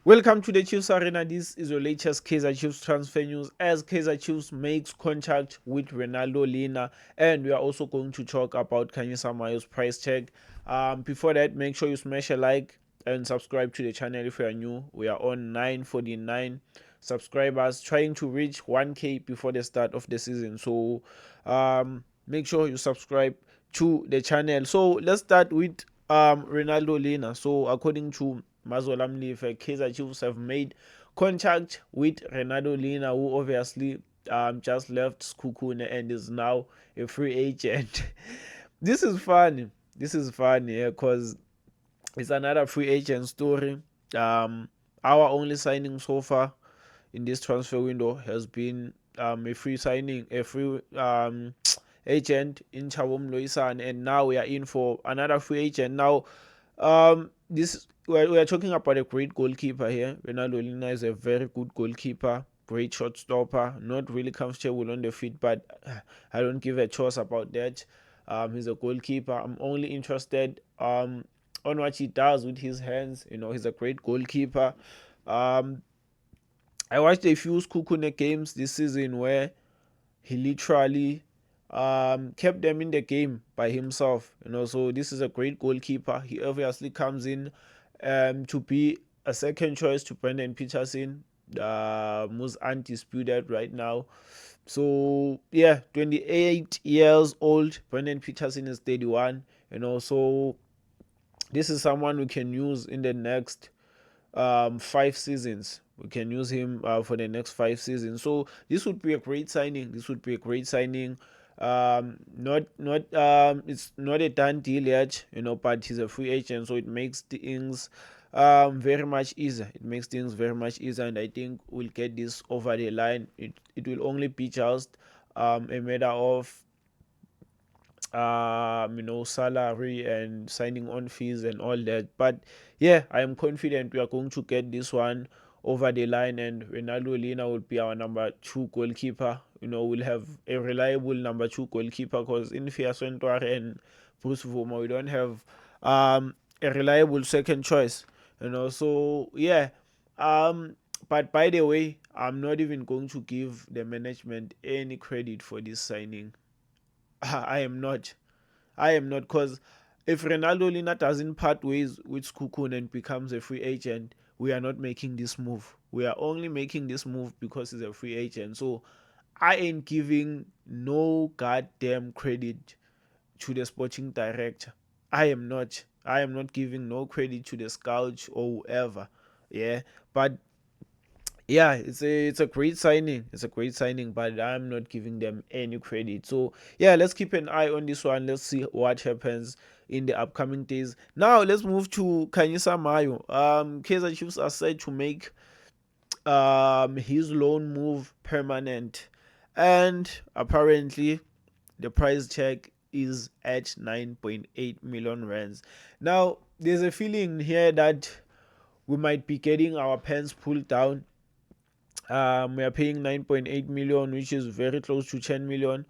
Welcome to the Chiefs Arena. This is your latest Kaizer Chiefs transfer news as Kaizer Chiefs makes contact with Ronaldo Lina, and we are also going to talk about Kanyisa Mayo's price tag. Before that, make sure you smash a like and subscribe to the channel if you are new. We are on 949 subscribers, trying to reach 1k before the start of the season. So, make sure you subscribe to the channel. So let's start with Ronaldo Lina. So according to Mazola Mlife, Kaizer Chiefs have made contact with Ronaldo Lina, who obviously just left Skukune and is now a free agent. This is funny. This is funny because it's another free agent story. Um, our only signing so far in this transfer window has been a free signing, a free agent in Chabom Loisan, and now we are in for another free agent. Now, this we are talking about a great goalkeeper here. Ronaldo Lina is a very good goalkeeper, great shot stopper, not really comfortable on the feet, but I don't give a choice about that. He's a goalkeeper. I'm only interested on what he does with his hands. He's a great goalkeeper. Um, I watched a few Skukune games this season where he literally kept them in the game by himself. So this is a great goalkeeper. He obviously comes in to be a second choice to Brendan Peterson, who's undisputed right now. So yeah, 28 years old. Brendan Peterson is 31. So this is someone we can use in the next 5 seasons. We can use him for the next 5 seasons. So this would be a great signing. This would be a great signing. Not it's not a done deal yet, but he's a free agent, so it makes things very much easier. It makes things very much easier, and I think we'll get this over the line. It will only be just a matter of salary and signing on fees and all that. But yeah, I am confident we are going to get this one over the line, and Ronaldo Lina will be our number two goalkeeper. We'll have a reliable number two goalkeeper because in Fiasson and Bruce Vuma, we don't have a reliable second choice. So yeah. Um, but by the way, I'm not even going to give the management any credit for this signing. I am not. I am not, because if Ronaldo Lina doesn't part ways with Skukun and becomes a free agent, we are not making this move. We are only making this move because he's a free agent. So I ain't giving no goddamn credit to the sporting director. I am not. I am not giving no credit to the scout or whoever. Yeah. But yeah, it's a great signing. It's a great signing, but I'm not giving them any credit. So yeah, let's keep an eye on this one. Let's see what happens in the upcoming days. Now let's move to Kanyisa Mayo. Kaizer Chiefs are said to make his loan move permanent, and apparently the price tag is at 9.8 million rands. Now there's a feeling here that we might be getting our pants pulled down. We are paying 9.8 million, which is very close to 10 million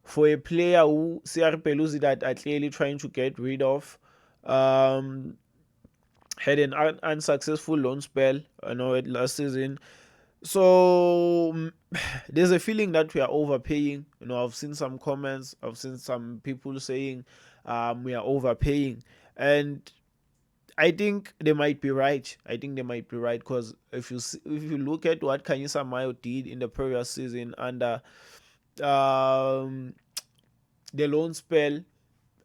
for a player who CR Pelusi that are clearly trying to get rid of. Um, had an unsuccessful loan spell, last season. So there's a feeling that we are overpaying. I've seen some comments, I've seen some people saying we are overpaying, and I think they might be right. I think they might be right because if you look at what Kanyisa Mayo did in the previous season under um, the loan spell,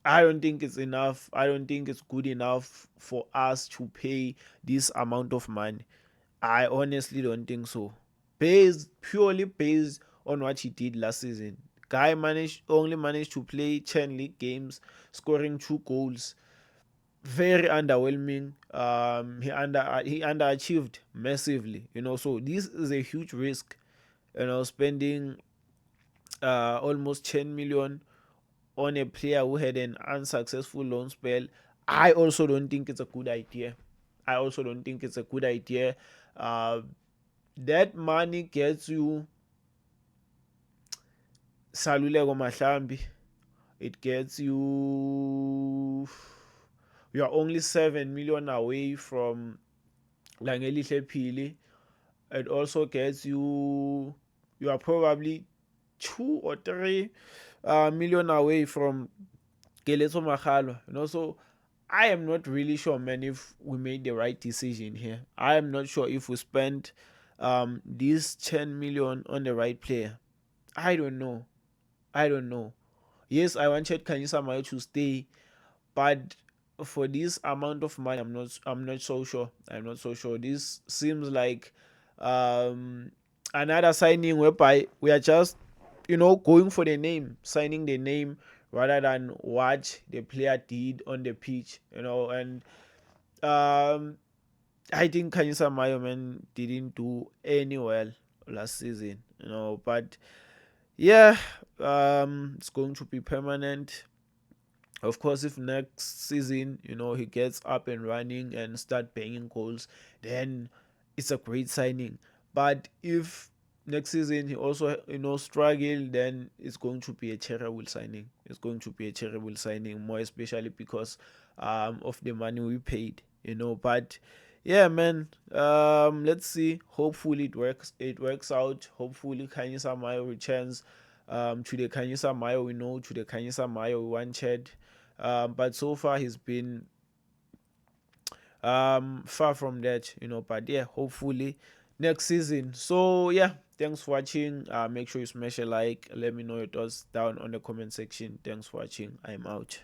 I don't think it's enough. I don't think it's good enough for us to pay this amount of money. I honestly don't think so. Purely based on what he did last season. Guy managed to play 10 league games, scoring 2 goals, very underwhelming. He underachieved massively. So this is a huge risk. Spending almost 10 million on a player who had an unsuccessful loan spell. I also don't think it's a good idea. I also don't think it's a good idea. Uh, that money gets you Saluleko Mahlambi. It gets you. You are only 7 million away from Langelihle Phili. It also gets you are probably 2 or 3 million away from Keletso Magalo. So I am not really sure, man, if we made the right decision here. I am not sure if we spent these 10 million on the right player. I don't know. I don't know. Yes, I wanted Kanyisa Mayo to stay, but for this amount of money, I'm not so sure. I'm not so sure. This seems like um another signing whereby we are just going for the name, signing the name rather than what the player did on the pitch. And um I think Kanyisa Mayo, man, didn't do any well last season. But yeah, it's going to be permanent. Of course, if next season, he gets up and running and start banging goals, then it's a great signing. But if next season he also, struggle, then it's going to be a terrible signing. It's going to be a terrible signing, more especially because of the money we paid. But yeah, man. Let's see. Hopefully it works. It works out. Hopefully Kanyisa Mayo returns to the Kanyisa Mayo we know, to the Kanyisa Mayo we wanted. But so far he's been far from that. But yeah, hopefully next season. So yeah, thanks for watching. Make sure you smash a like. Let me know your thoughts down on the comment section. Thanks for watching. I'm out.